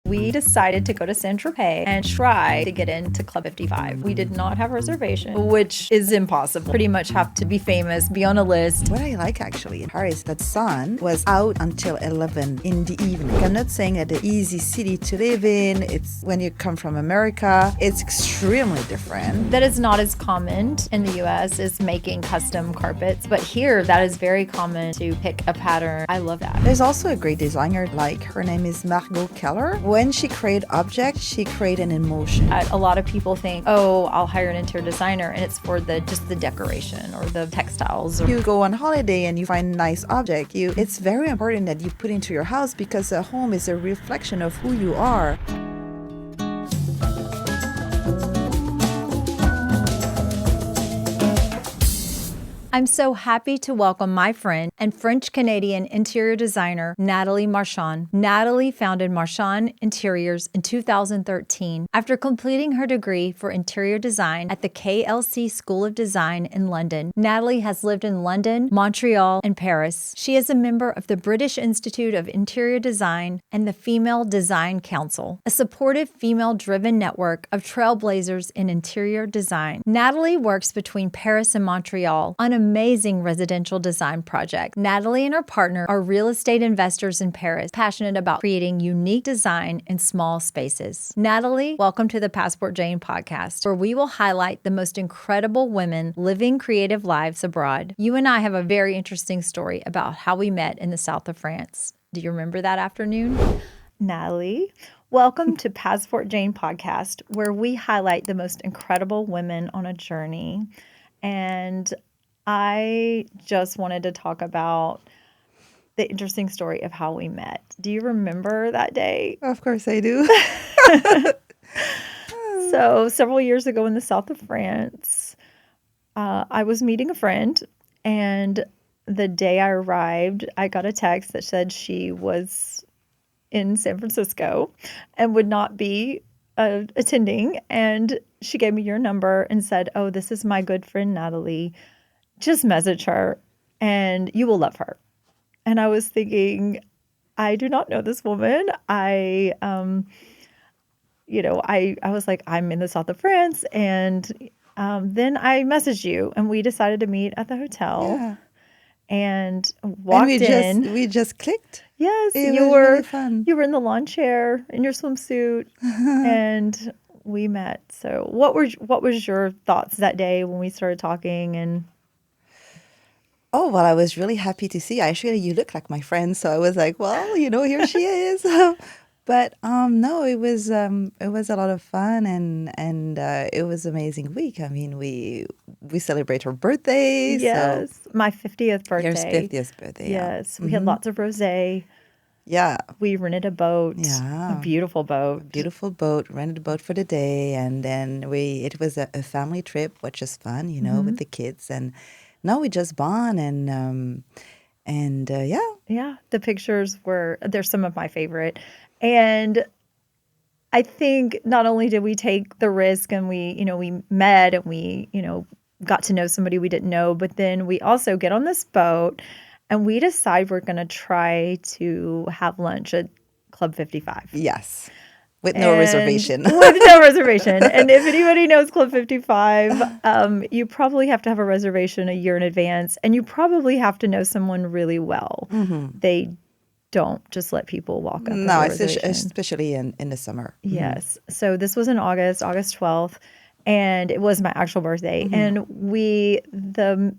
We decided to go to Saint-Tropez and try to get into Club 55. We did not have a reservation, which is impossible. Pretty much have to be famous, be on a list. What I like actually in Paris, that sun was out until 11 in the evening. I'm not saying that the easy city to live in. It's when you come from America, it's extremely different. That is not as common in the US as making custom carpets, but here that is very common to pick a pattern. I love that. There's also a great designer, like her name is Margot Keller. When she create objects, she create an emotion. A lot of people think, oh, I'll hire an interior designer and it's for just the decoration or the textiles. You go on holiday and you find a nice object. It's very important that you put into your house because a home is a reflection of who you are. I'm so happy to welcome my friend and French-Canadian interior designer, Nathalie Marchand. Nathalie founded Marchand Interiors in 2013 after completing her degree for interior design at the KLC School of Design in London. Nathalie has lived in London, Montreal, and Paris. She is a member of the British Institute of Interior Design and the Female Design Council, a supportive female-driven network of trailblazers in interior design. Nathalie works between Paris and Montreal on amazing residential design project. Nathalie and her partner are real estate investors in Paris, passionate about creating unique design in small spaces. Nathalie, welcome to the Passport Jane podcast, where we will highlight the most incredible women living creative lives abroad. You and I have a very interesting story about how we met in the south of France. Do you remember that afternoon? Nathalie, welcome to Passport Jane podcast, where we highlight the most incredible women on a journey. And I just wanted to talk about the interesting story of how we met. Do you remember that day? Of course I do. So several years ago in the south of France, I was meeting a friend, and the day I arrived, I got a text that said she was in San Francisco and would not be attending. And she gave me your number and said, oh, this is my good friend Nathalie. Just message her and you will love her. And I was thinking, I do not know this woman. I was like, I'm in the south of France. And then I messaged you and we decided to meet at the hotel. Yeah. And walked in. We just clicked. Yes, It was really fun. You were in the lawn chair in your swimsuit and we met. So what was your thoughts that day when we started talking? And oh, well, I was really happy to see. Actually, you look like my friend, so I was like, well, here she is. But no, it was a lot of fun, and it was an amazing week. I mean, we celebrate her birthday. Yes, so my 50th birthday. Your 50th birthday. Yes, we had lots of rosé. Yeah. We rented a boat. Yeah. A beautiful boat. Beautiful boat. Rented a boat for the day, and then it was a family trip, which is fun, with the kids. And no, we just bond and yeah. Yeah, the pictures they're some of my favorite. And I think not only did we take the risk and we met and we, got to know somebody we didn't know, but then we also get on this boat and we decide we're going to try to have lunch at Club 55. Yes. With no reservation. With no reservation. And if anybody knows Club 55, you probably have to have a reservation a year in advance. And you probably have to know someone really well. Mm-hmm. They don't just let people walk up. No, especially in the summer. Yes. Mm-hmm. So this was in August 12th. And it was my actual birthday. Mm-hmm. And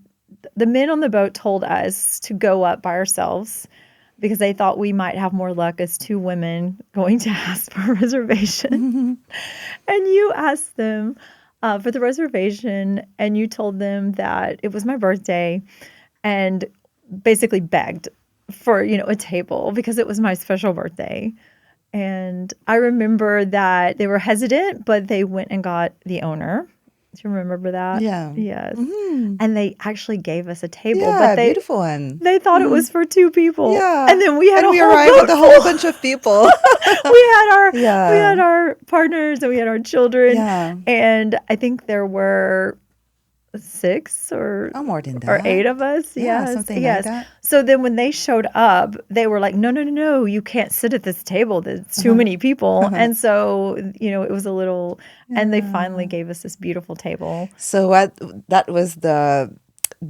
the men on the boat told us to go up by ourselves because they thought we might have more luck as two women going to ask for a reservation. Mm-hmm. And you asked them for the reservation, and you told them that it was my birthday and basically begged for, a table because it was my special birthday. And I remember that they were hesitant, but they went and got the owner. Do you remember that? Yeah. Yes. Mm-hmm. And they actually gave us a table. Yeah, but beautiful one. They thought it was for two people. Yeah. And then we arrived with a whole bunch of people. we had our partners and we had our children. Yeah. And I think there were 6 or more than or 8 that. of us. Yeah, Yes, something like yes. that. So then when they showed up, they were like, "No, no, no, no, you can't sit at this table. There's too many people." And so, it was a little, and they finally Yeah. gave us this beautiful table. So that was the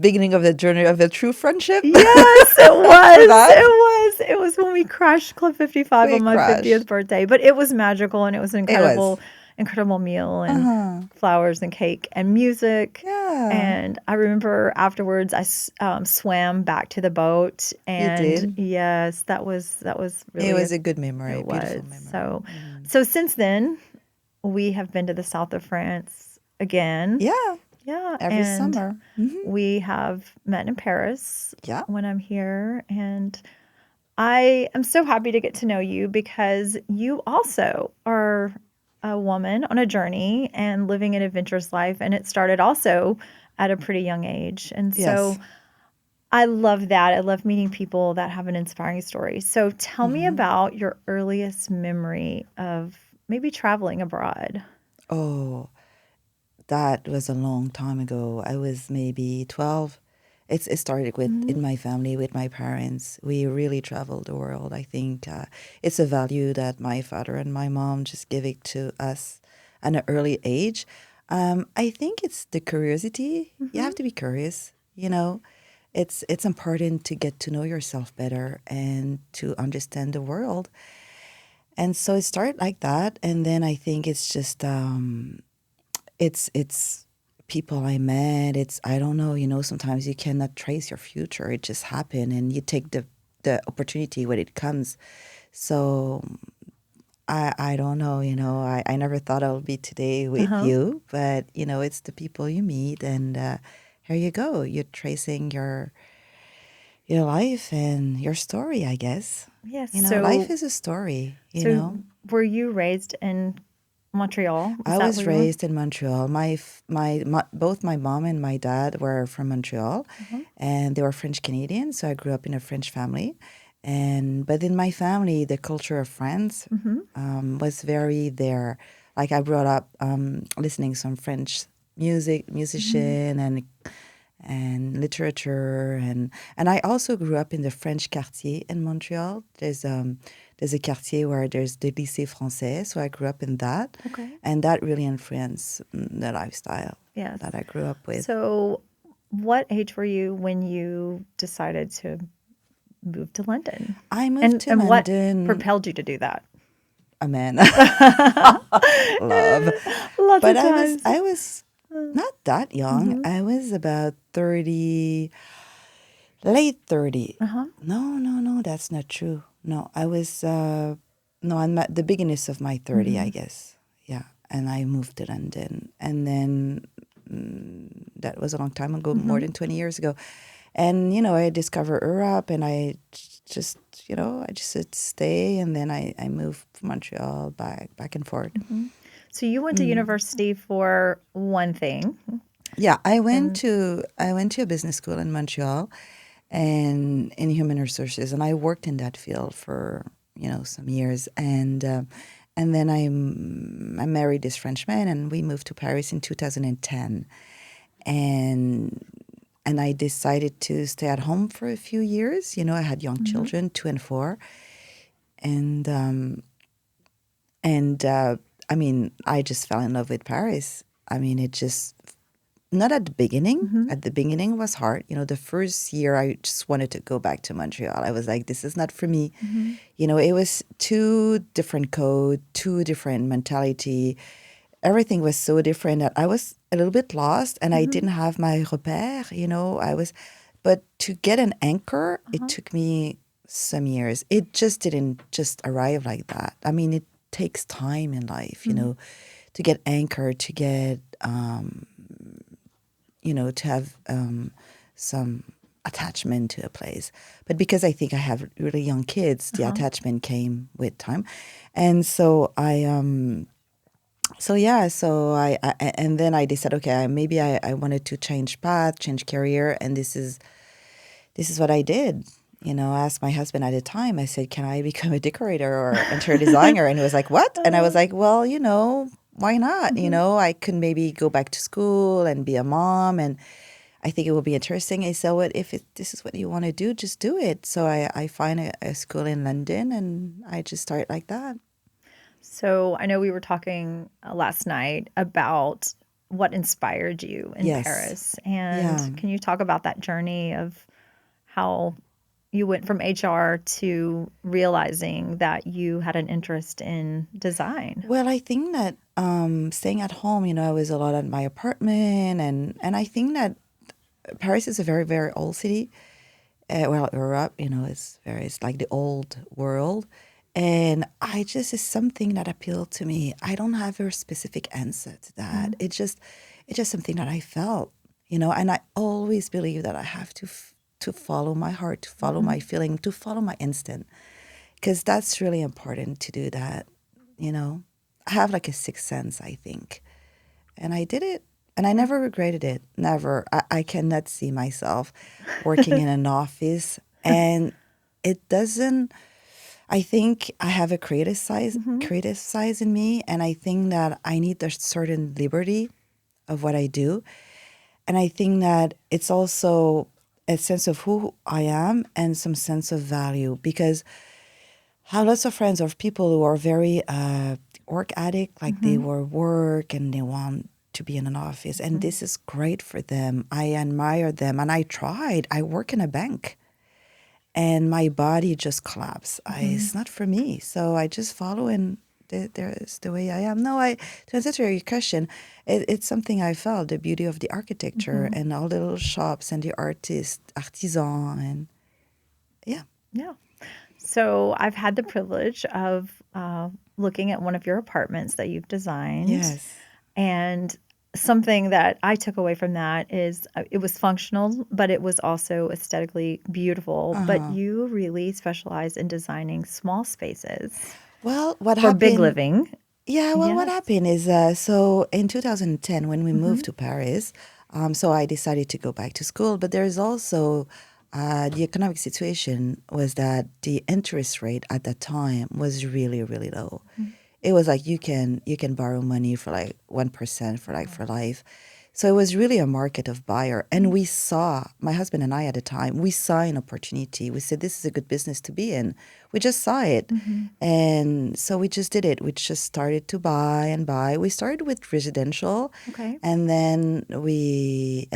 beginning of the journey of a true friendship. Yes, it After was. that, It was when we crashed Club 55 we on my 50th crashed. birthday. But it was magical, and it was an It was. incredible meal, and Uh-huh. flowers and cake and music. Yeah, And I remember afterwards, I swam back to the boat, you and did. yes, that was It really was a good memory, it beautiful was. memory. So since then, we have been to the south of France again. Yeah, Yeah, every and summer. we have met in Paris Yeah. when I'm here, and I am so happy to get to know you because you also are a woman on a journey and living an adventurous life, and it started also at a pretty young age. And Yes. so I love that. I love meeting people that have an inspiring story. So tell me about your earliest memory of maybe traveling abroad. Oh, that was a long time ago. I was maybe 12. It started with Mm-hmm. in my family with my parents. We really traveled the world. I think it's a value that my father and my mom just give it to us at an early age. I think it's the curiosity. You Mm-hmm. have to be curious. You know, it's important to get to know yourself better and to understand the world. And so it started like that, and then I think it's just it's people I met. It's I don't know. Sometimes you cannot trace your future. It just happened, and you take the opportunity when it comes. So I don't know. I never thought I would be today with Uh-huh. you, but it's the people you meet, and here you go. You're tracing your life and your story, I guess. Yes. Life is a story. So were you raised in Montreal? Is I that was where you were? raised in Montreal. My both my mom and my dad were from Montreal, Uh-huh. and they were French Canadian. So I grew up in a French family, but in my family, the culture of France Mm-hmm. was very there. Like I brought up listening some French Mm-hmm. musician, and literature, and I also grew up in the French quartier in Montreal. There's a quartier where there's the lycée français, so I grew up in that, Okay. and that really influenced the lifestyle Yes. that I grew up with. So what age were you when you decided to move to London? I moved to And what London, propelled you to do that? a man, love, Lots but of I was times. I was not that young. Mm-hmm. I was about 30, late 30. Uh-huh. No, no, no, that's not true. No, I was, no, I'm at the beginnings of my 30, I Mm-hmm. guess. Yeah. And I moved to London. And then that was a long time ago, more Mm-hmm. than 20 years ago. And, I discovered Europe and just, I just said stay. And then I moved from Montreal back and forth. Mm-hmm. So you went to university for one thing. Yeah, And I went to a business school in Montreal and in human resources, and I worked in that field for some years, and then I married this Frenchman, and we moved to Paris in 2010, and I decided to stay at home for a few years. I had young mm-hmm. children, 2 and 4, and I mean, I just fell in love with Paris. I mean, it just not at the beginning. Mm-hmm. At the beginning it was hard. The first year I just wanted to go back to Montreal. I was like, this is not for me. Mm-hmm. It was two different code, two different mentality. Everything was so different that I was a little bit lost and I Mm-hmm. didn't have my repère, but to get an anchor, it Uh-huh. took me some years. It just didn't just arrive like that. I mean, it takes time in life, Mm-hmm. to get anchored, to get to have some attachment to a place. But because I think I have really young kids, the Uh-huh. attachment came with time. And so I and then I decided, okay, maybe I wanted to change path, change career, and this is what I did. I asked my husband at the time, I said, can I become a decorator or interior designer? And he was like, what? And I was like, well, why not? You know, I could maybe go back to school and be a mom, and I think it will be interesting. I said, "What if this is what you want to do? Just do it." So I find a school in London, and I just start like that. So I know we were talking last night about what inspired you in Yes. Paris. And Yeah. can you talk about that journey of how you went from HR to realizing that you had an interest in design? Well, I think that staying at home, I was a lot at my apartment, and I think that Paris is a very, very old city. Well, Europe, it's like the old world. And it's something that appealed to me. I don't have a specific answer to that. It's just something that I felt, and I always believe that I have to follow my heart, to follow my feeling, to follow my instinct, because that's really important to do that, you know. I have like a sixth sense, I think. And I did it. And I never regretted it. Never. I cannot see myself working in an office. And it doesn't, I think I have a creative side in me. And I think that I need a certain liberty of what I do. And I think that it's also a sense of who I am and some sense of value, because I have lots of friends of people who are very work addict, like they work and they want to be in an office, and this is great for them. I admire them, and I tried. I work in a bank, and my body just collapsed. It's not for me, so I just follow in there's the way I am. No, to answer your question, it's something I felt, the beauty of the architecture and all the little shops and the artisan, and yeah. Yeah. So I've had the privilege of looking at one of your apartments that you've designed. Yes. And something that I took away from that is it was functional, but it was also aesthetically beautiful. But you really specialize in designing small spaces Well, what for big happened? living. Yeah, well, what Yes. happened is, so in 2010, when we moved to Paris, so I decided to go back to school. But there's also the economic situation was that the interest rate at that time was really, really low. It was like you can borrow money for like 1% for life. So it was really a market of buyer. And we saw, my husband and I at the time, we saw an opportunity. We said, this is a good business to be in. We just saw it. And so we just did it. We just started to buy and buy. We started with residential. Okay. And then we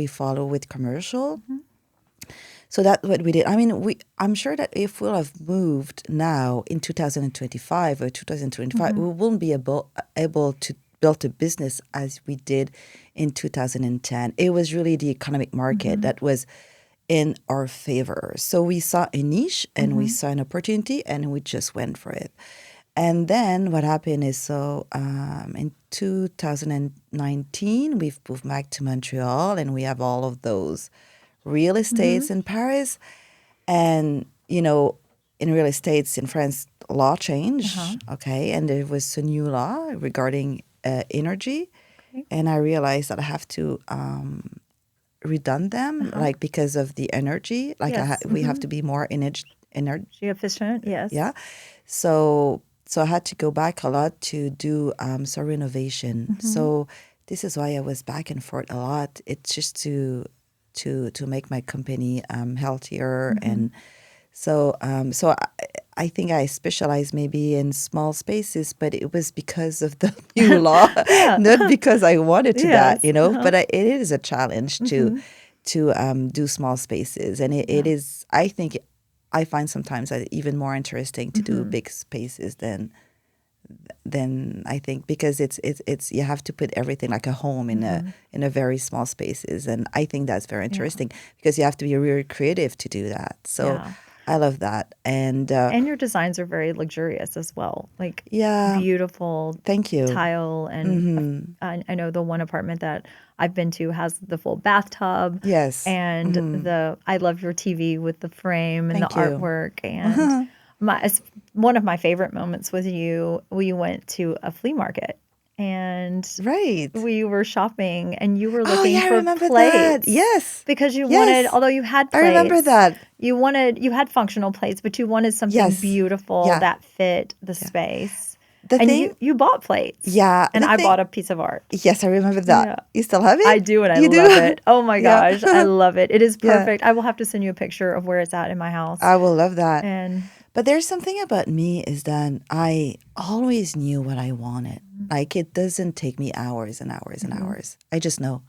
follow with commercial. So that's what we did. I mean, I'm sure that if we'll have moved now in 2025 or 2025, we won't be able to build a business as we did in 2010. It was really the economic market that was in our favor. So we saw a niche and we saw an opportunity and we just went for it. And then what happened is, so in 2019, we've moved back to Montreal, and we have all of those real estates in Paris. And, in real estates in France, law changed, okay? And there was a new law regarding energy. Okay. And I realized that I have to redone them, like because of the energy. Like Yes. we have to be more energy. Energy efficient, yes. Yeah. So I had to go back a lot to do some renovation. So this is why I was back and forth a lot. It's just to make my company healthier, and so I think I specialize maybe in small spaces, but it was because of the new law, not because I wanted to Yes. that, But it is a challenge to do small spaces, and it is. I think I find sometimes even more interesting to do big spaces than I think, because it's you have to put everything like a home in a very small spaces, and I think that's very interesting because you have to be really creative to do that. So I love that, and your designs are very luxurious as well, like yeah, beautiful. Thank you. Tile, and I know the one apartment that I've been to has the full bathtub. Yes, and I love your TV with the frame and Thank the you. artwork. And one of my favorite moments with you, we went to a flea market. And Right. we were shopping, and you were Oh looking yeah, I for remember plates. that. Yes, Because you Yes. wanted, although you had plates, I remember that. you had functional plates, but you wanted something Yes. beautiful Yeah. that fit the space. The And thing, you bought plates. yeah, And the I thing, bought a piece of art. yes, I remember that. Yeah. You still have it? I do, and I You do? love it. Oh my Yeah. gosh, I love it. It is Yeah, perfect. I will have to send you a picture of where it's at in my house. I will love that. And But there's something about me is that I always knew what I wanted. Like it doesn't take me hours and hours and hours. I just know.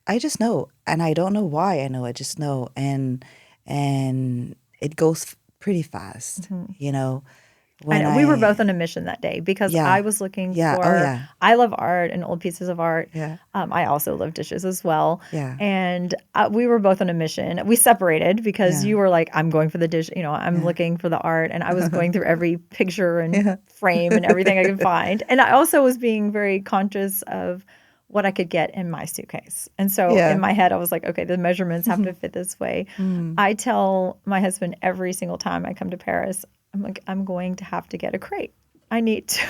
I just know, and I don't know why I know. I just know, and it goes pretty fast. You know, I when know we were I both on a mission that day because I yeah was looking yeah oh for. yeah I love art and old pieces of art. yeah I also love dishes as well. yeah And we were both on a mission. We separated because yeah you were like, "I'm going for the dish." You know, I'm yeah looking for the art, and I was going through every picture and yeah frame and everything I could find. And I also was being very conscious of what I could get in my suitcase. And so in yeah. my head, I was like, "Okay, the measurements have to fit this way." Mm. I tell my husband every single time I come to Paris, I'm like, I'm going to have to get a crate. I need to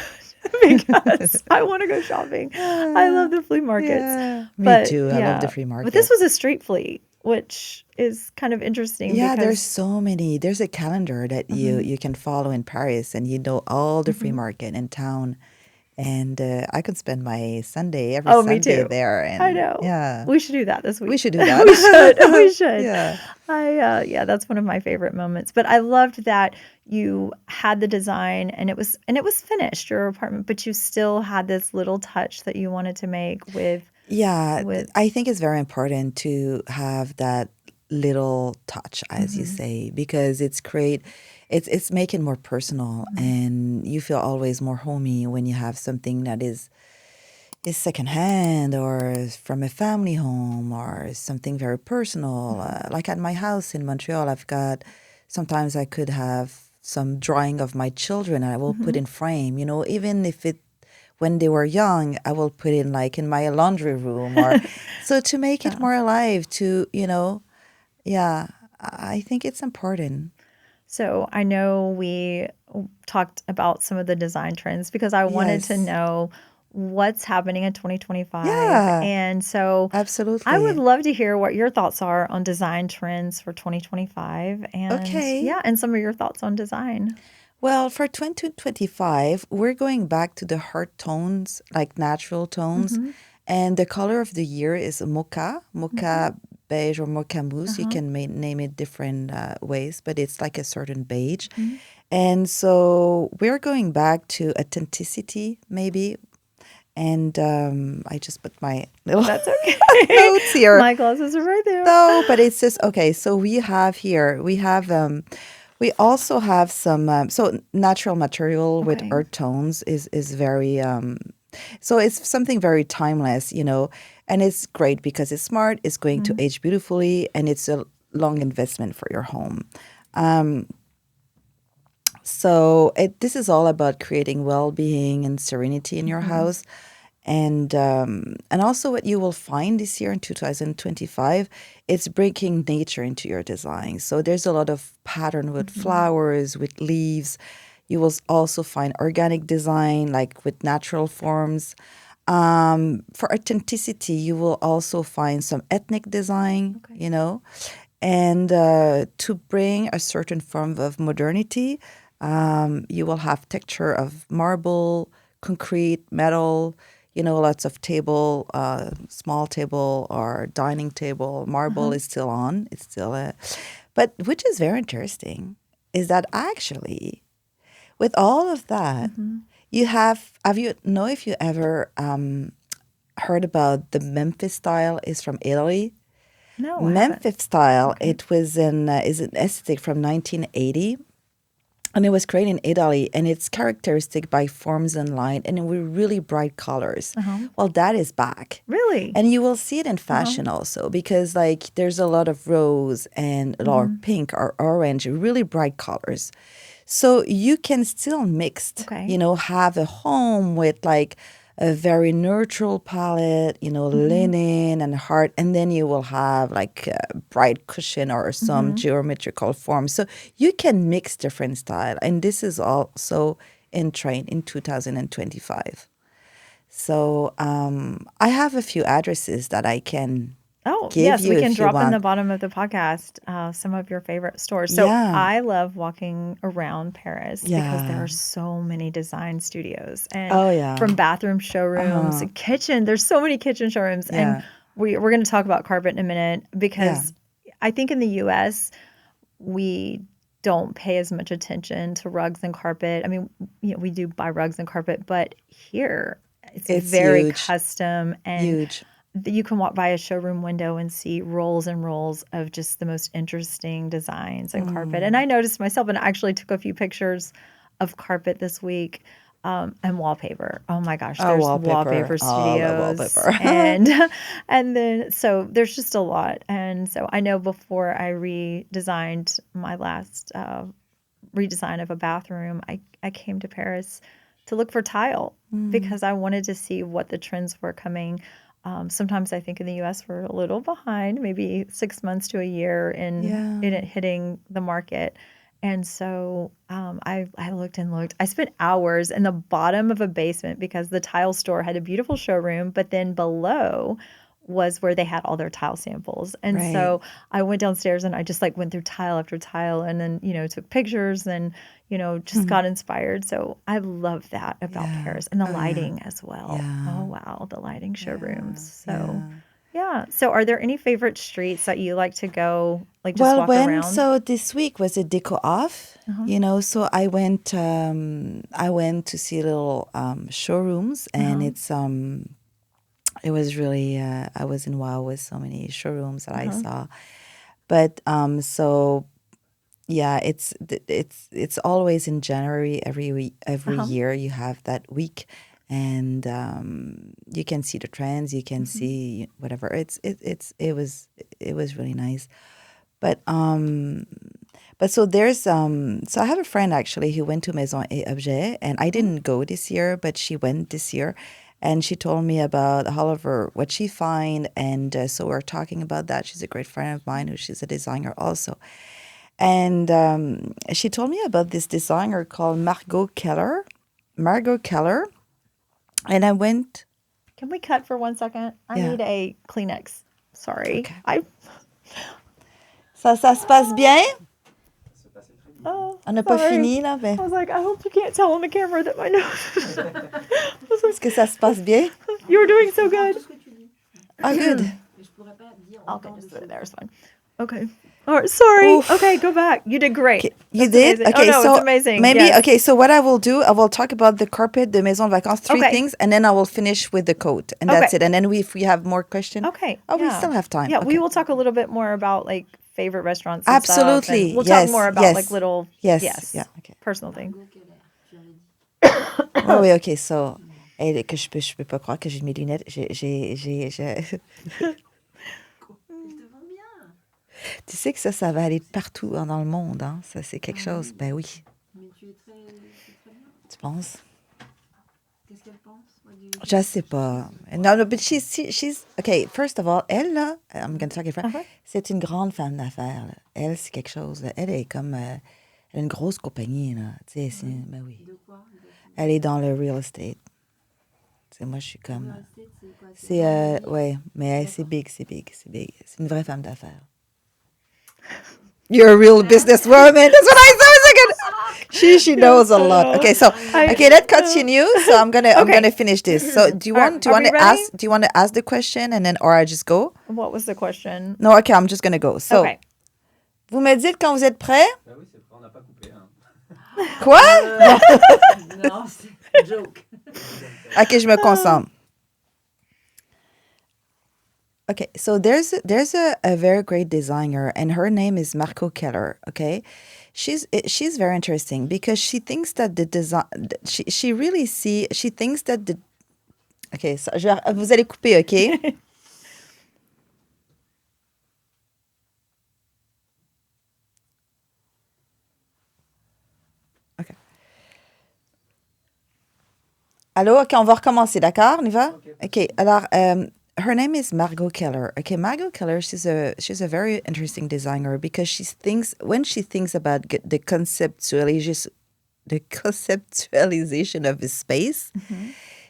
because I want to go shopping. I love the flea markets. Yeah, me But too. I love the yeah, free but this market. was a street flea, which is kind of interesting Yeah, there's because so many. There's a calendar that you can follow in Paris, and you know all the free market in town. And I could spend my Sunday every oh, me Sunday too. there. I And know. yeah, We should do that this we week. should do that. We should. We should. Yeah. Yeah, that's one of my favorite moments. But I loved that you had the design and it was finished, your apartment, but you still had this little touch that you wanted to make Yeah, with I think it's very important to have that little touch, as you mhm, say, because it's great. It's making more personal, mhm, and you feel always more homey when you have something that is secondhand or from a family home or something very personal. mhm, Like at my house in Montreal, I've got sometimes I could have some drawing of my children and I will put mhm. in frame, even if it when they were young, I will put in like in my laundry room or so to make it Yeah. more alive yeah, I think it's important. So I know we talked about some of the design trends because I wanted to Yes. know what's happening in 2025. Yeah, And so I would absolutely. love to hear what your thoughts are on design trends for 2025 and Okay. yeah, and some of your thoughts on design. Well, for 2025, we're going back to the heart tones, like natural tones. Mm-hmm. And the color of the year is Mm-hmm. mocha beige or mocha mousse. You Uh-huh. can name it different ways, but it's like a certain beige. Mm-hmm. And so we're going back to authenticity, maybe. And I just put my little That's okay. notes here. My glasses are right there. No, but it's just okay. So we also have some so natural material with Okay. earth tones is very so it's something very timeless, and it's great because it's smart, it's going to Mm-hmm. age beautifully, and it's a long investment for your home. Um, so this is all about creating well-being and serenity in your Mm-hmm. house. And also what you will find this year in 2025, it's bringing nature into your design. So there's a lot of pattern with Mm-hmm. flowers, with leaves. You will also find organic design, like with natural forms. For authenticity, you will also find some ethnic design, Okay. and to bring a certain form of modernity, you will have texture of marble, concrete, metal, lots of table, small table or dining table. Marble Uh-huh. is still on. It's still but which is very interesting is that actually with all of that, Mm-hmm. have you know if you ever heard about the Memphis style is from Italy? No, I haven't. Memphis style, Okay. it was is an aesthetic from 1980, and it was created in Italy, and it's characteristic by forms and line, and with really bright colors. Uh-huh. Well, that is back. Really? And you will see it in Uh-huh. fashion also because like there's a lot of rose and or Mm-hmm. pink or orange, really bright colors. So you can still mix, Okay. have a home with like a very neutral palette, Mm-hmm. linen and heart, and then you will have like a bright cushion or some Mm-hmm. geometrical form. So you can mix different style, and this is also in train in 2025. So I have a few addresses that I can Oh, give yes, you we can if you drop in the want. bottom of the podcast some of your favorite stores. So Yeah, I love walking around Paris because there yeah. are so many design studios and Oh yeah. from bathroom showrooms Uh-huh. and kitchen. There's so many kitchen showrooms. And Yeah, we're going to talk about carpet in a minute yeah. because I think in the US, we don't pay as much attention to rugs and carpet. I mean, we do buy rugs and carpet, but here it's It's very huge, custom and huge. you can walk by a showroom window and see rolls and rolls of just the most interesting designs and carpet. And I noticed myself and I actually took a few pictures of carpet this week and wallpaper. Oh my gosh, Oh, there's wallpaper. wallpaper Oh, the studios wallpaper. and then so there's just a lot. And so I know before I redesigned my last redesign of a bathroom, I came to Paris to look for tile because I wanted to see what the trends were coming. Sometimes I think in the US we're a little behind, maybe 6 months to a year Yeah. in it hitting the market. And so I looked and looked. I spent hours in the bottom of a basement because the tile store had a beautiful showroom, but then below was where they had all their tile samples. And Right. so I went downstairs and I just like went through tile after tile and then, took pictures and, just got inspired. So I love that about Yeah. Paris and the Oh yeah. lighting as well. Oh, Yeah. wow. The lighting showrooms. Yeah. So, Yeah. yeah. So are there any favorite streets that you like to go, like just Well, walk when around? so this week was a deco off, Uh-huh. so I went to see little showrooms, and Uh-huh. it was really I was in wow with so many showrooms that I Uh-huh. saw. But so yeah, it's always in January every Uh-huh. year you have that week, and you can see the trends, you can Mhm. see whatever. It was really nice. But so there's so I have a friend actually who went to Maison et Objet, and I Mhm. didn't go this year, but she went this year, and she told me about all of her what she find, and so we're talking about that. She's a great friend of mine, who she's a designer also, and she told me about this designer called Margot Keller, and I went. Can we cut for 1 second? I Yeah, need a Kleenex. Sorry. okay. I Ça se passe bien? oh On n'a pas sorry. fini là, mais I was like, I hope you can't tell on the camera that my nose. I was est-ce que ça se passe bien? like, you were doing so good. Ah, good. Okay, just put it there. It's fine. Okay. All right. Sorry. Oof. Okay, go back. You did great. Okay, you That's did? amazing. Oh Okay, no, so it's amazing. maybe, Yes. okay, so what I will do, I will talk about the carpet, the Maison de Vacances, three Okay. things, and then I will finish with the coat, and Okay. that's it. And then if we have more questions, Okay. oh, we Yeah. still have time. Yeah, Okay. we will talk a little bit more about like favorite restaurants and stuff. Absolutely. And we'll talk Yes, more about like yes. little Yes, yeah, okay. personal thing. Oui, oui, ok, so, que je peux pas croire que j'ai mes lunettes. Tu sais que ça va aller partout dans le monde, hein? Ça, c'est quelque chose. Ben oui. Tu penses? Je sais pas. No, no, but she's okay. First of all, elle là, I'm going to talk in French. Uh-huh. C'est une grande femme d'affaires. Là. Elle, c'est quelque chose. Là. Elle est comme, elle a une grosse compagnie là. Tu sais, ben oui. Elle est dans le real estate. Tu sais, moi, je suis comme. C'est ouais, mais c'est big, c'est big, c'est big. C'est une vraie femme d'affaires. You're a real businesswoman. That's what I was thinking. She knows a lot. Okay, so let's continue. So I'm gonna finish this. So do you want Are we ready? to ask the question and then or I just go? What was the question? No, okay, I'm just gonna go. So Okay. vous me dites quand vous êtes prêts? Ah oui, c'est prêt, on n'a pas coupé. Hein. Quoi? Non, c'est une joke. Ok, je me concentre. Okay, so there's a very great designer, and her name is Margot Keller. Okay, she's very interesting because she thinks that the design she really she thinks that the okay. So vous allez couper, okay? Okay. Allô, ok, on va recommencer, d'accord? On y va? Okay. Alors, her name is Margot Keller. Okay, Margot Keller, she's a very interesting designer because when she thinks about the conceptualization of a space,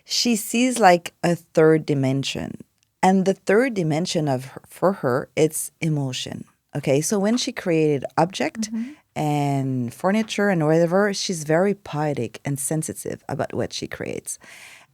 she sees like a third dimension. And the third dimension for her, it's emotion. Okay, so when she created object and furniture and whatever, she's very poetic and sensitive about what she creates.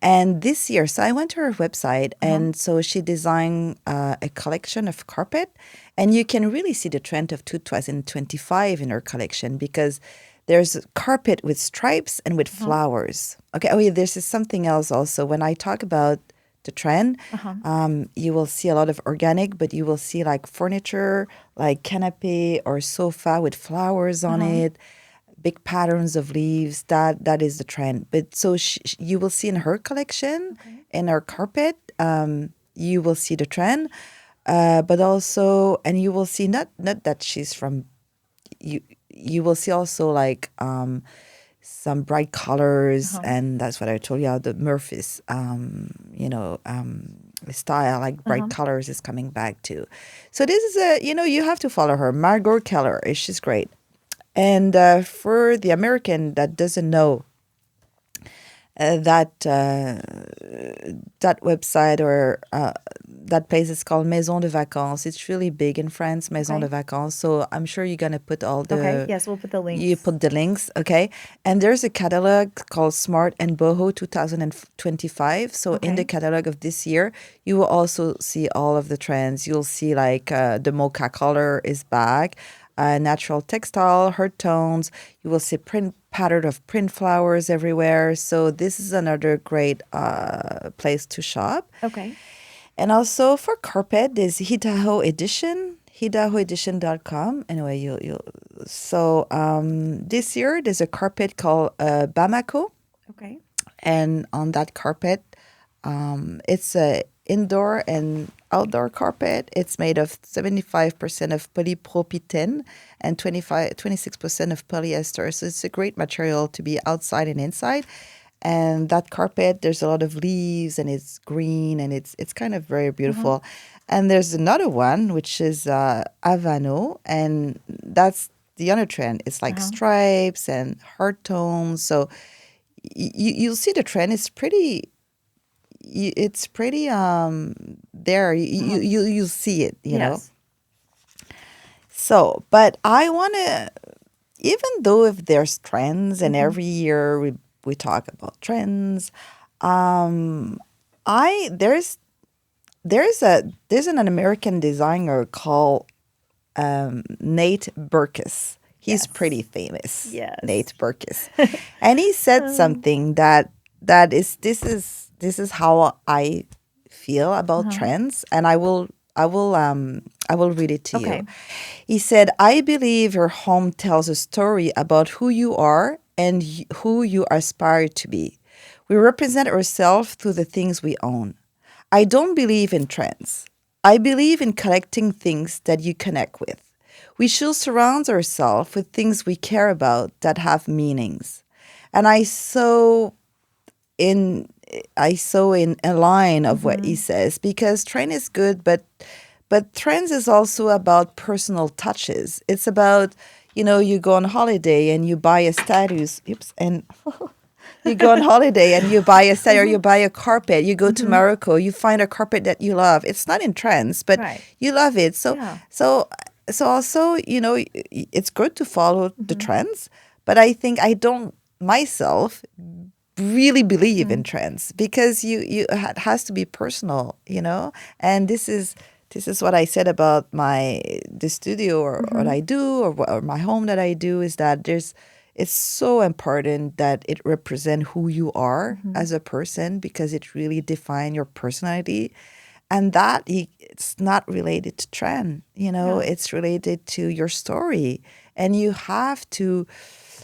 And this year, so I went to her website, and so she designed a collection of carpet, and you can really see the trend of 2025 in her collection because there's carpet with stripes and with flowers. Okay, oh yeah, this is something else also. When I talk about the trend, you will see a lot of organic, but you will see like furniture, like canopy or sofa with flowers on it, big patterns of leaves. That is the trend. But so you will see in her collection, in her carpet, you will see the trend, but also, and you will see not that she's from you. You will see also like some bright colors, and that's what I told you. The Memphis, style, like bright colors, is coming back too. So this is you have to follow her, Margot Keller. She's great. And for the American that doesn't know that website or that place is called Maison de Vacances. It's really big in France, Maison de Vacances. So I'm sure you're going to put all the... Okay, yes, we'll put the links. You put the links, okay? And there's a catalog called Smart and Boho 2025. So in the catalog of this year, you will also see all of the trends. You'll see like the mocha color is back. Natural textile, earth tones. You will see pattern of print flowers everywhere. So this is another great place to shop. Okay. And also for carpet, there's Hidaho Edition, hidahoedition.com. Anyway, so this year there's a carpet called Bamako. Okay. And on that carpet, it's a indoor and outdoor carpet. It's made of 75% of polypropylene and 26% of polyester. So it's a great material to be outside and inside. And that carpet, there's a lot of leaves, and it's green, and it's kind of very beautiful. And there's another one, which is Havano, and that's the other trend. It's like stripes and heart tones. So you'll see the trend is pretty... It's pretty there. You'll see it, you know. So, but I want to, even though if there's trends, and every year we talk about trends, there's an American designer called Nate Berkus. He's pretty famous. Yes, Nate Berkus, and he said something that this is how I feel about trends, and I will read it to you. He said, "I believe your home tells a story about who you are and who you aspire to be. We represent ourselves through the things we own. I don't believe in trends. I believe in collecting things that you connect with. We should surround ourselves with things we care about that have meanings." And I saw in a line of what he says, because trend is good, but trends is also about personal touches. It's about, you go on holiday and you buy a status. And you go on holiday and you buy a status, or you buy a carpet. You go to Morocco, you find a carpet that you love. It's not in trends, but you love it. So also, it's good to follow the trends, but I think I don't myself really believe in trends, because it has to be personal, and this is what I said about the studio or what I do or my home that I do, is that it's so important that it represents who you are as a person, because it really defines your personality, and that it's not related to trend, it's related to your story, and you have to.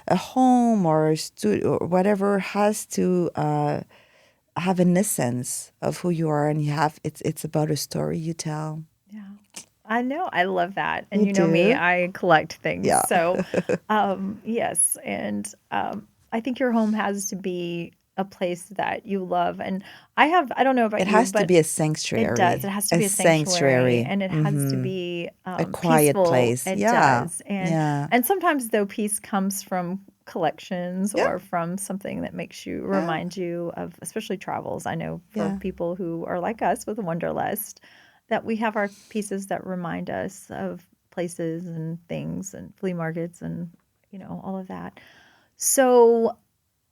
A home or a studio or whatever has to have an essence of who you are, and it's about a story you tell. Yeah, I know. I love that. And You me, do? I collect things. Yeah. So, yes. And I think your home has to be a place that you love. And I don't know about It you, has to but be a sanctuary. it does. It has to be a sanctuary. And it has to be a quiet peaceful. place. It Yeah. does. And sometimes, though, peace comes from collections Yeah. or from something that makes you remind you of, especially travels. I know for Yeah. people who are like us with a wanderlust, that we have our pieces that remind us of places and things and flea markets and all of that. So,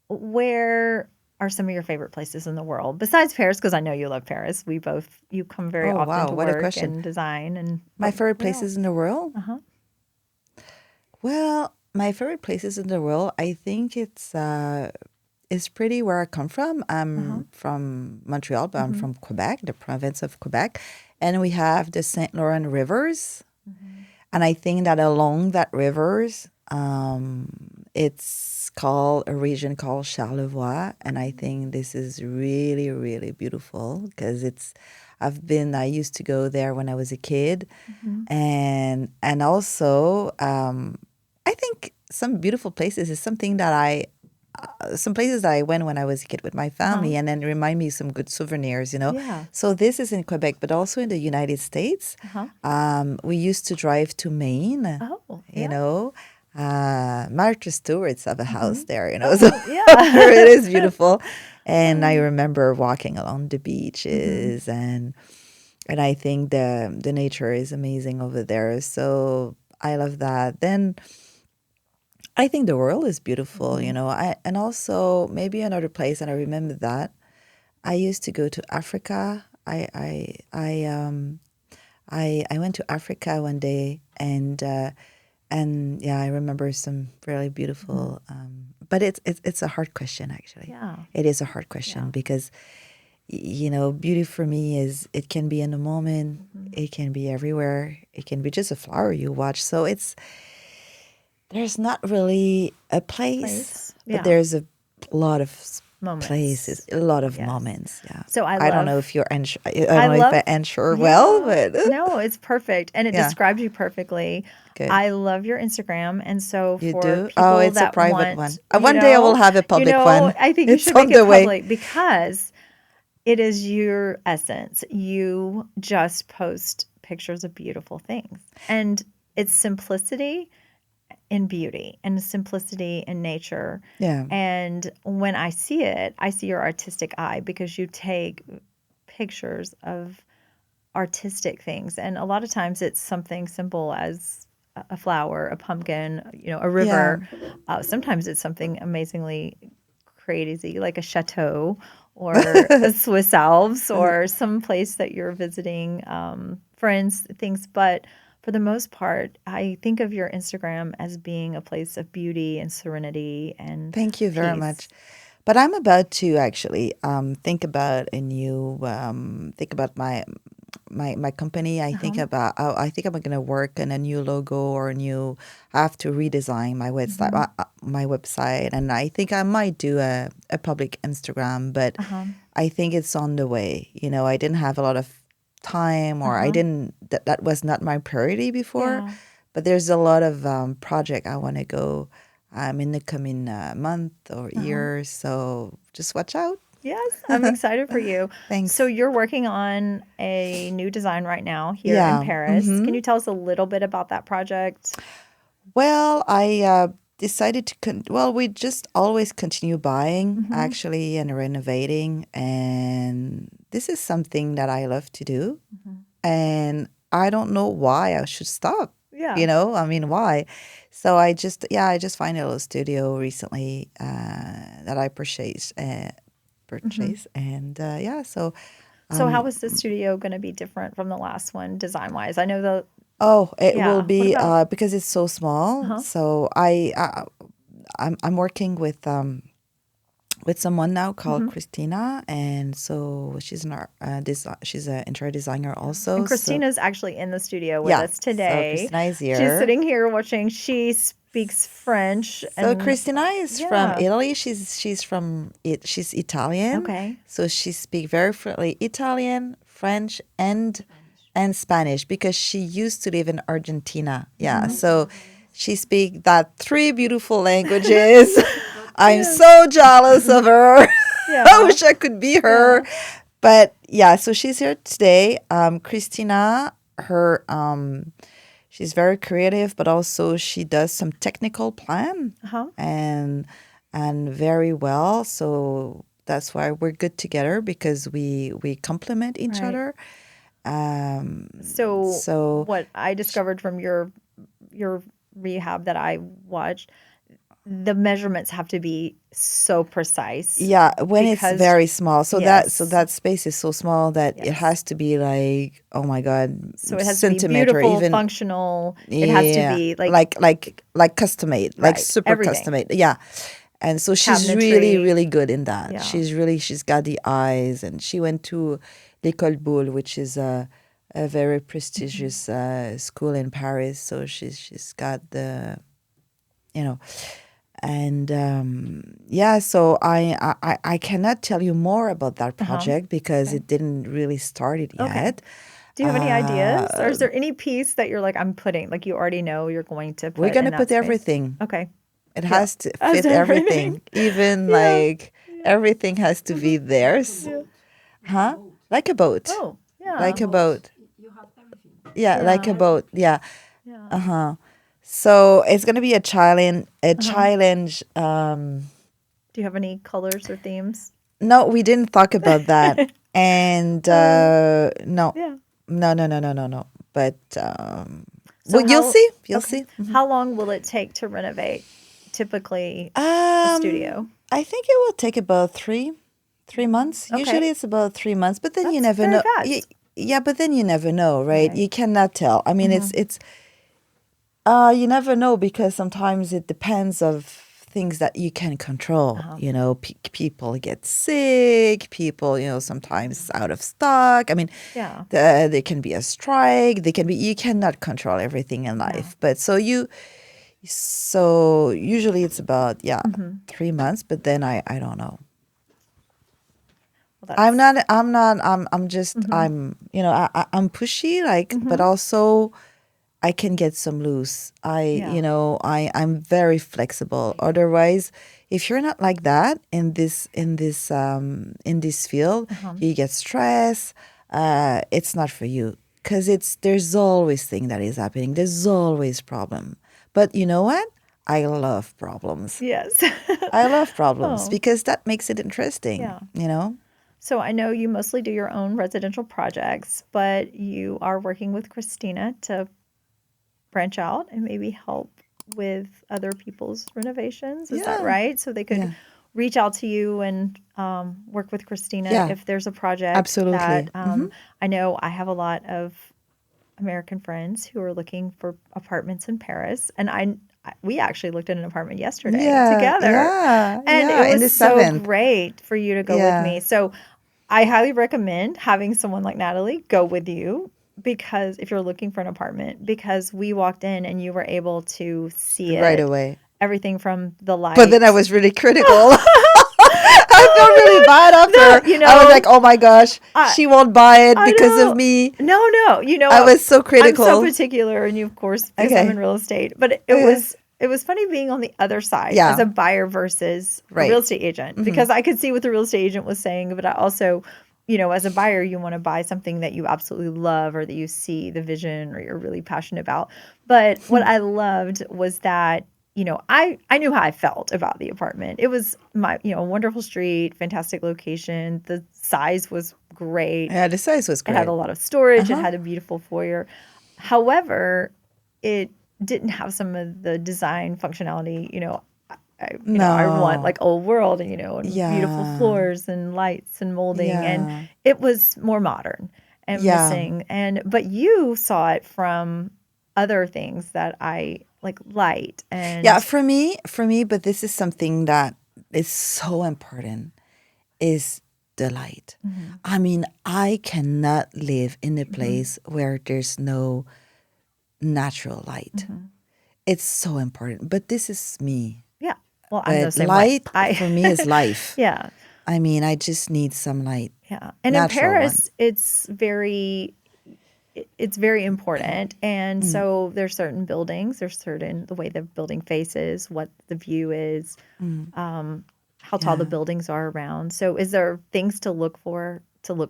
where are some of your favorite places in the world besides Paris? Because I know you love Paris. You come very Oh, often wow. to What a work question. and design and My favorite where places else? in the world? Uh-huh. Well, my favorite places in the world, I think it's pretty where I come from. I'm from Montreal, but I'm from Quebec, the province of Quebec. And we have the St. Laurent rivers. And I think that along that rivers, it's called a region called Charlevoix. And I think this is really, really beautiful because I used to go there when I was a kid. And also, I think some beautiful places is something that some places that I went when I was a kid with my family and then remind me some good souvenirs, Yeah. So this is in Quebec, but also in the United States. We used to drive to Maine, Oh, you yeah. know. Martha Stewart's have a house there, so Yeah. it is beautiful. And I remember walking along the beaches and I think the nature is amazing over there. So I love that. Then I think the world is beautiful, and also maybe another place, and I remember that I used to go to Africa. I went to Africa one day, and yeah, I remember some really beautiful. But it's a hard question, actually. Yeah. It is a hard question because beauty for me is it can be in a moment, it can be everywhere, it can be just a flower you watch. So there's not really a place, Yeah. but there's a lot of Moments. places, a lot of Yes. moments. Yeah. So I don't know love- if you're unsure. I don't know if I answer well, but No, it's perfect. And it Yeah. describes you perfectly. Good. I love your Instagram. And so You for do? people Oh, it's a that private want, one. One day I will have a public one. I think you It's should on make it the way. public because it is your essence. You just post pictures of beautiful things. And it's simplicity in beauty and simplicity in nature. Yeah. And when I see it, I see your artistic eye because you take pictures of artistic things. And a lot of times it's something simple as a flower, a pumpkin, a river. Sometimes it's something amazingly crazy like a chateau or a Swiss Alps or some place that you're visiting, friends, things. But for the most part, I think of your Instagram as being a place of beauty and serenity and Thank you very peace. much. But I'm about to actually think about my company. I think I'm going to work on a new logo or I have to redesign my website, and I think I might do a public Instagram, but I think it's on the way. I didn't have a lot of time, or I didn't. That was not my priority before. Yeah. But there's a lot of project I want to go in the coming month or year. So just watch out. Yes, I'm excited for you. Thanks. So you're working on a new design right now here Yeah. in Paris. Can you tell us a little bit about that project? Well, I decided to we just always continue buying actually and renovating, and this is something that I love to do, and I don't know why I should stop. Yeah. I mean, why? So I just find a little studio recently that I purchased, and so. So how is this studio going to be different from the last one design-wise? I know the Oh, it Yeah. will What be about- because it's so small. So I'm working with someone now called Christina, and so she's an she's an interior designer also. and so- Christina's actually in the studio with us So today. Christina is here. She's sitting here watching. She speaks French. So and Christina is from Italy. She's from she's Italian. Okay. So she speaks very fluently Italian, French, and Spanish because she used to live in Argentina. Yeah. So she speaks that 3 beautiful languages. I'm so jealous of her. Yeah. I wish I could be her. But yeah, so she's here today. Christina, she's very creative, but also she does some technical plan Uh-huh. and very well. So that's why we're good together because we complement each Right. other. So, So what I discovered from your rehab that I watched, the measurements have to be so precise. yeah, when it's because very small, so yes. that space is so small that it Yes. has to be like, oh my God, So it has to be centimeter, beautiful, even functional. It has to be like custom made, like Right, super everything. custom made. Yeah. And so she's really, Cabinetry. really good in that. Yeah. She's got the eyes, and she went to l'École Boulle, which is a very prestigious school in Paris. So she's got the, you know, and yeah. So I cannot tell you more about that project because it didn't really started Okay. yet. Do you have any ideas, or is there any piece that you're like, I'm putting, like you already know you're going to put? We're gonna in that put space? everything. Okay. It has to Has fit everything. Even Yeah. like everything has to be theirs. Huh? Like a boat. Oh, yeah. Like a boat. You have everything. Yeah, like a boat. Yeah. Yeah. Uh-huh. So it's gonna be a challenge. Challenge. Do you have any colors or themes? No, we didn't talk about that. And no. Yeah. No. But So well, you'll how- see. You'll okay. see. How long will it take to renovate? Typically, a studio. I think it will take about three months. Okay. Usually it's about 3 months, but then you That's never very know. fast. Yeah, but then you never know, right? Right. You cannot tell. I mean, it's you never know because sometimes it depends of things that you can control. You know, people get sick. People, sometimes out of stock. I mean, Yeah. there can be a strike. You cannot control everything in life. But so usually it's about 3 months. But then I don't know. Well, I'm just I'm pushy but also I can get some loose. I'm very flexible. Otherwise, if you're not like that in this field, you get stressed. It's not for you because there's always thing that is happening. There's always problem. But you know what? I love problems. Yes. I love problems Oh. because that makes it interesting. Yeah. So I know you mostly do your own residential projects, but you are working with Christina to branch out and maybe help with other people's renovations. Is that Yeah. right? So they could Yeah. reach out to you and work with Christina Yeah. if there's a project Absolutely. that I know I have a lot of American friends who are looking for apartments in Paris, and we actually looked at an apartment yesterday together. Yeah, And yeah, it in the was so 7th. great for you to go Yeah. with me. So I highly recommend having someone like Nathalie go with you because if you're looking for an apartment, because we walked in and you were able to see it Right away. everything from the lights. But then I was really critical. I felt really bad after. No, I was like, oh my gosh, she won't buy it I because know. of me. No. I was so critical. I'm so particular, and you, of course, because I'm Okay. in real estate. But it was funny being on the other side Yeah. as a buyer versus a Right. real estate agent because I could see what the real estate agent was saying, but I also, as a buyer, you want to buy something that you absolutely love or that you see the vision or you're really passionate about. But what I loved was that I knew how I felt about the apartment. It was a wonderful street, fantastic location. The size was great. Yeah, the size was great. It had a lot of storage. It had a beautiful foyer. However, it didn't have some of the design functionality. I want like old world, and beautiful floors and lights and molding, Yeah. and it was more modern and missing. But you saw it from other things that I like light and Yeah, for me, but this is something that is so important is the light. I mean, I cannot live in a place where there's no natural light. It's so important. But this is me. yeah. Well, I'm the But same light way. for me is life. Yeah. I mean, I just need some light. Yeah. And Natural in Paris, it's very important. And so there's certain buildings, the way the building faces, what the view is, how tall the buildings are around. So is there things to look for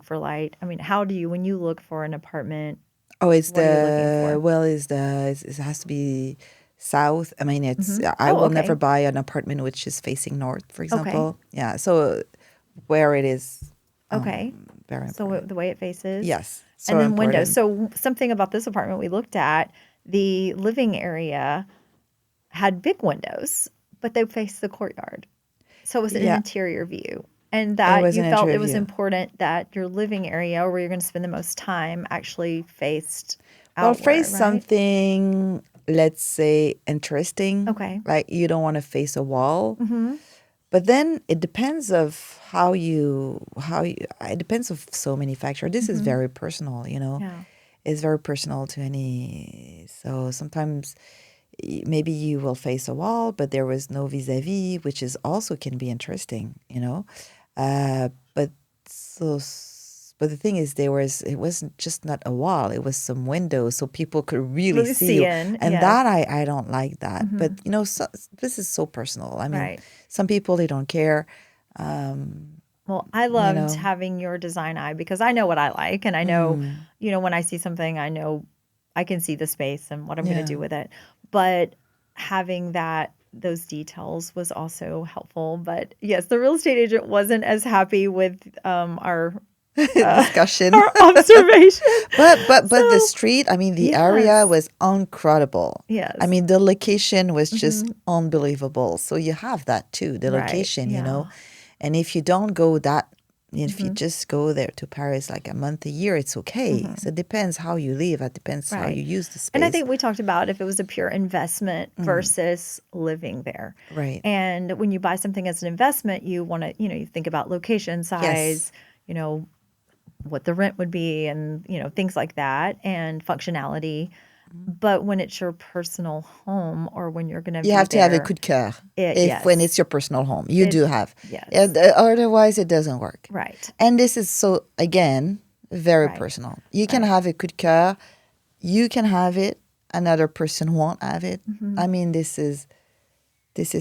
light? I mean, how do you, when you look for an apartment, Oh, it's What are you looking the for? well, it has to be south. I mean, it's I Oh, will okay. never buy an apartment which is facing north, for Okay. example. Yeah, so where it is Okay. very So important. the way it faces. Yes, so And then windows. important. So something about this apartment we looked at, the living area had big windows, but they faced the courtyard. So it was an Yeah, interior view. And it that was you an felt it was interview. important that your living area, or where you're going to spend the most time, actually faced Well, outward, phrase right? something, let's say, interesting. Okay. Like you don't want to face a wall. Mm-hmm. But then it depends of how you it depends of so many factors. This is Mm-hmm. very personal, you know. Yeah. It's very personal to any. So sometimes maybe you will face a wall, but there was no vis-a-vis, which is also can be interesting, you know. But but the thing is, it wasn't just not a wall; it was some windows, so people could really Really see see you, in. and Yes. that I don't like that. Mm-hmm. But you know, this is so personal. I mean, Right. some people they don't care. Well, I You loved know, having your design eye because I know what I like. And I know, when I see something, I know I can see the space and what I'm going to yeah. do with it. But having those details was also helpful. But yes, the real estate agent wasn't as happy with our Discussion. our observation. But the So, street, I mean, the area yes, was incredible. I yes, mean, the location was just hmm unbelievable. So you have that too, the right, location, you know. yeah, And if you don't go if you hmm just go there to Paris like a month a year, it's okay. So it depends how you live. It depends how you right. use the And I space. think we talked about if it was a pure investment versus living there. Right. And when you buy something as an investment, you want to, you think about location Yes. size, what the rent would be and, things like that and functionality. But when it's your personal home or when you're going to You be have to have a there, coup de cœur when it's yes, your personal home. You it, do have. yes, Otherwise, it doesn't work. right, And this is so, again, very right, personal. You can right. have a coup de cœur. You can have it. Another person won't have it. Mm-hmm. I mean, this is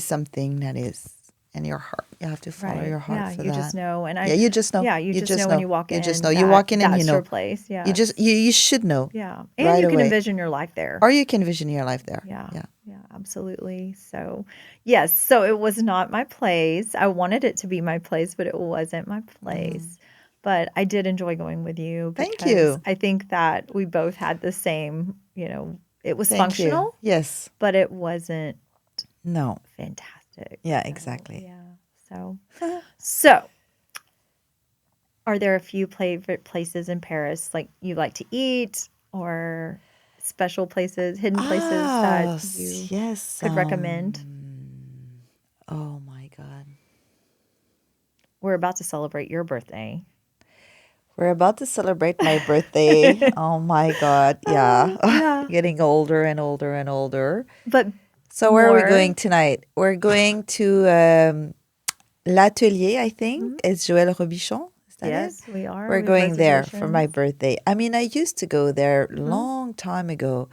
something that is in your heart. You have to follow Right. your heart Yeah, for you just that. know. And Yeah, you just know. you You just just know when know. you walk You just know. in You that walk in and you that's your know. place. You just Yes. you should know Yeah. And right you can away. envision your life there. Or you can vision your life there. Yeah. Yeah. Yeah, absolutely. So, yes. So it was not my place. I wanted it to be my place, but it wasn't my place. But I did enjoy going with you Thank because you. I think that we both had the same, it was Thank you. functional, Yes. but it wasn't No. fantastic. Yeah, So, exactly. yeah. So, are there a few favorite places in Paris like you like to eat or special places, hidden places that you Yes. could recommend? Oh my God. We're about to celebrate your birthday. We're about to celebrate my birthday. Oh my God. Yeah. Yeah. Getting older and older and older. But So where are we going more. tonight? We're going to L'Atelier, I think. Mhm. It's Joël Robichon. Is that it? Yes, we are. We're We have going there for my reservations. birthday. I mean, I used to go there Mhm. long time ago,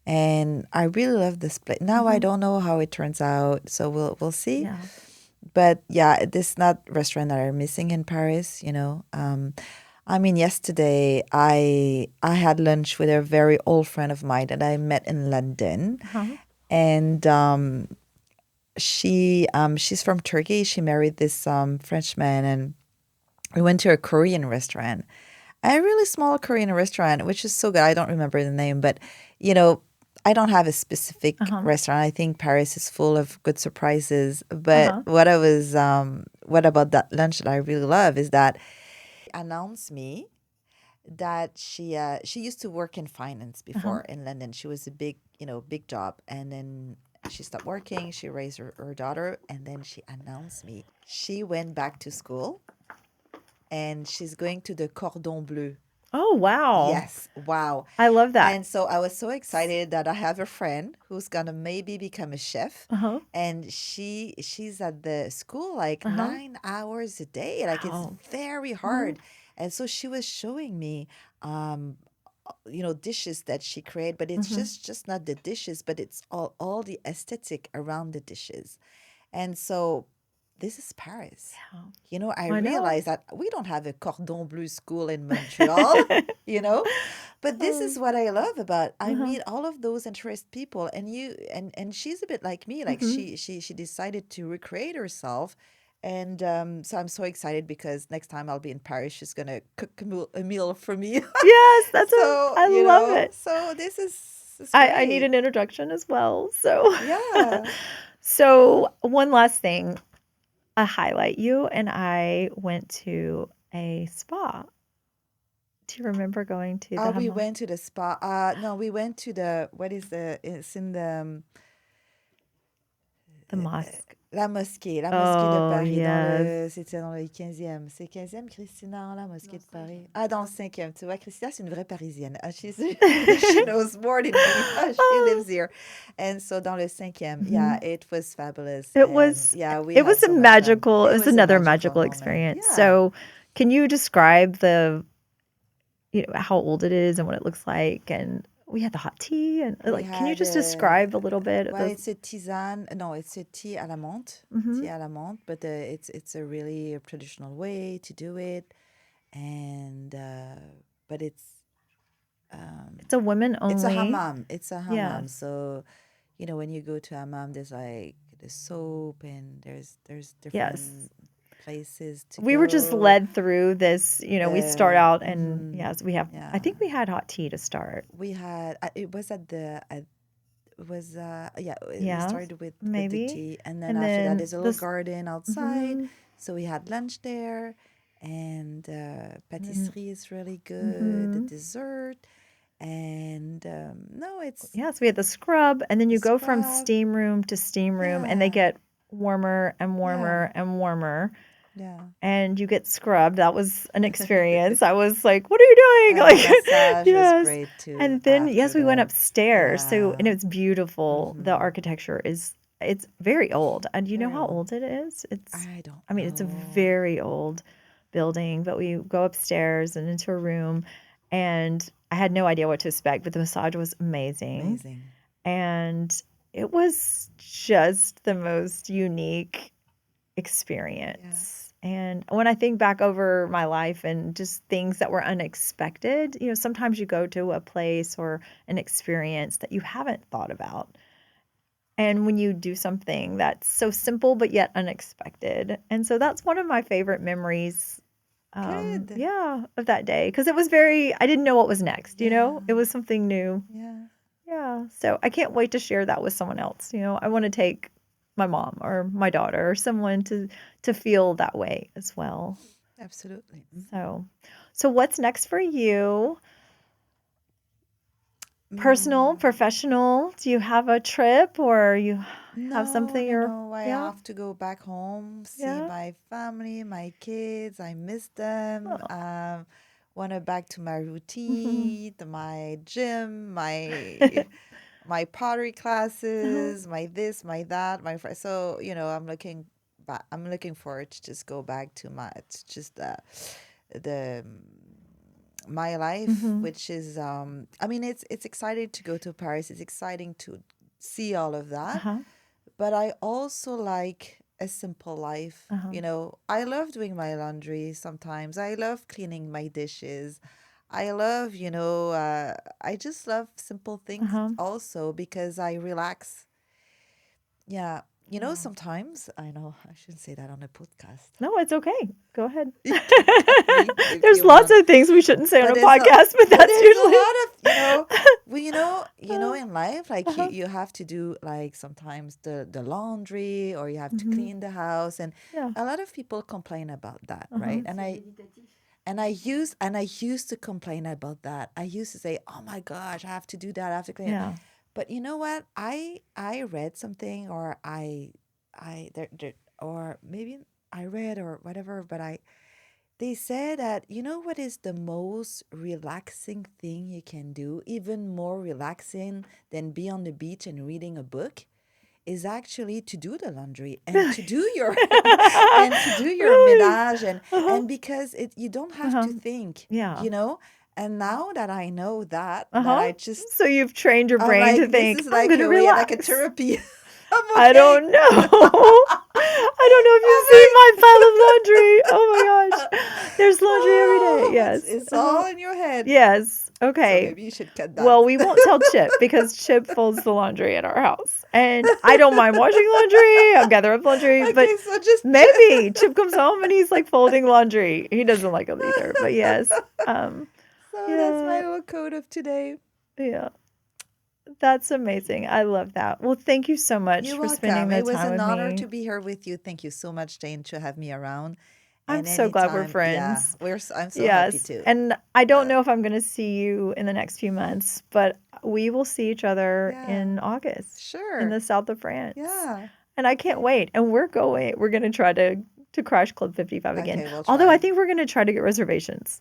and I really love this place. Now I Mhm. don't know how it turns out, so we'll see. Yeah. But yeah, this is not restaurant that I'm missing in Paris, you know. I mean, yesterday I had lunch with a very old friend of mine that I met in London, Uh-huh. and she's from Turkey. She married this Frenchman, and we went to a Korean restaurant, a really small Korean restaurant, which is so good. I don't remember the name, but you know, I don't have a specific Uh-huh. restaurant. I think Paris is full of good surprises. But Uh-huh. what about that lunch that I really love is that announced me that she used to work in finance Uh-huh. before in London. She was a big job, and then she stopped working. She raised her daughter, and then she announced me. She went back to school, and she's going to the Cordon Bleu. Oh, wow. Yes, wow. I love that. And so I was so excited that I have a friend who's gonna maybe become a chef, Uh-huh. and she's at the school like Uh-huh. 9 hours a day. Like it's Wow. very Mhm. hard. And so she was showing me dishes that she created, but it's Mhm. just not the dishes, but it's all the aesthetic around the dishes. And so this is Paris. Yeah. You know, I I know. realized that we don't have a cordon bleu school in Montreal, you know, but this is what I love about. I meet all of those interest people, and and she's a bit like me. Like she decided to recreate herself, and so I'm so excited because next time I'll be in Paris, she's gonna cook a meal for me. Yes, So I love it. so this is I need great. an introduction as well. So, Yeah. so one last thing, I highlight you, and I went to a spa. Do you remember going to the We Hammam? went to the spa. No, we went to it's in The mosque. la mosquée de Oh, Paris, yes. c'était dans le 15e. C'est 15e, Christina, la mosquée de Paris? Ah, dans le 5e. Tu vois, Christina, c'est une vraie Parisienne. Ah, she knows more than me. Ah, she lives here. And so, dans le 5e, yeah, it was fabulous. It And was yeah, we it had was a so much fun. magical, it It was was a another magical magical moment. experience. Yeah. So, can you describe how old it is and what it looks like? And we had the hot tea, and We can you had, just describe a little bit of well, those? it's a tisane. No, it's a tea à la menthe. Mhm. Tea à la menthe, but it's a really traditional way to do it, and but It's a women only. it's a hammam. It's a hammam. Yes. So, you know, when you go to hammam, there's like the soap, and there's different Yes. places to We were just go. led through this, we start out and yes, we have, Yeah. I think we had hot tea to start. We had it was at the it was we Yes, started with maybe. the tea, and then And after then that there's a little this- garden outside, so we had lunch there, and patisserie is really good, the dessert, and no, it's Yes, we had the scrub, and then you go from scrub. steam room to steam room, and they Yeah. get warmer and warmer and warmer, yeah. and you get scrubbed. That was an experience. I was like, "What are you doing?" And the massage was great too. And then yes, after we went that. upstairs. So and Yeah. it's beautiful. The architecture it's very old. And do you know how old it is? I mean, it's a very old building, but we go upstairs and into a room, and I had no idea what to expect, but the massage was amazing. And it was just the most unique experience. And when I think back over my life and just things that were unexpected, sometimes you go to a place or an experience that you haven't thought about. And when you do something that's so simple but yet unexpected. And so that's one of my favorite memories. Good. Yeah, of that day. Because it was I didn't know what was next, It was something new. Yeah. Yeah. So I can't wait to share that with someone else. I want to take my mom or my daughter or someone to feel that way as well. Absolutely. So what's next for you? Personal, professional? Do you have a trip or you have something No, I have to go back home, see my family, my kids. I miss them. Want to back to my routine, my gym, my pottery classes, my this, my that, my friends. So I'm looking back. I'm looking forward to just go back to the my life, which is I mean, it's exciting to go to Paris. It's exciting to see all of that, but I also like a simple life. I love doing my laundry sometimes. I love cleaning my dishes. I love, I just love simple things also because I relax. Yeah. Sometimes, I know I shouldn't say that on a podcast. No, it's okay. Go ahead. If There's you lots want. of things we shouldn't say on a But there's podcast, but that's there's usually a lot of, well, in life, like you have to do like sometimes the laundry, or you have to clean the house, and a lot of people complain about that, right? And I used to complain about that. I used to say, "Oh my gosh, I have to do that. I have to clean." Yeah. But you know what? I read something, or or maybe I read or whatever. But they said that what is the most relaxing thing you can do, even more relaxing than be on the beach and reading a book, is actually to do the laundry and to do your and to do your ménage, and because you don't have to think, And now that I know that I just So you've trained your brain to think, this is I'm like going to a way, relax. like a therapy. I'm I okay. don't know. I I don't know if you see my pile of laundry. Oh my gosh. There's laundry every day. Yes. It's all in your head. Yes. So Okay. maybe you should cut that. Well, we won't tell Chip because Chip folds the laundry at our house. And I don't mind washing laundry. I'll gather up laundry. But okay, so just maybe Chip comes home and he's like folding laundry. He doesn't like it either. But yes. So that's my little code of today. Yeah. That's amazing. I love that. Well, thank you so much You're for welcome. spending the It was time an with honor me. to be here with you. Thank you so much, Jane, to have me around. I'm And so glad we're anytime- friends. Yeah, I'm so happy Yes. too. And I don't Yeah. know if I'm going to see you in the next few months, but we will see each other Yeah. in August Sure. in the south of France. Yeah. And I can't wait. And we're going to try to crash Club 55 again. Okay, we'll Although try. I think we're going to try to get reservations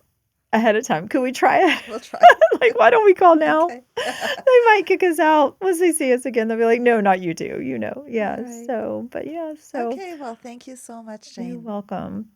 ahead of time. Could we try it? We'll try. Like, why don't we call now? Okay. They might kick us out once they see us again. They'll be like, no, not you two, Yeah. All right. So, but yeah, so Okay, well, thank you so much, you're Jane. welcome.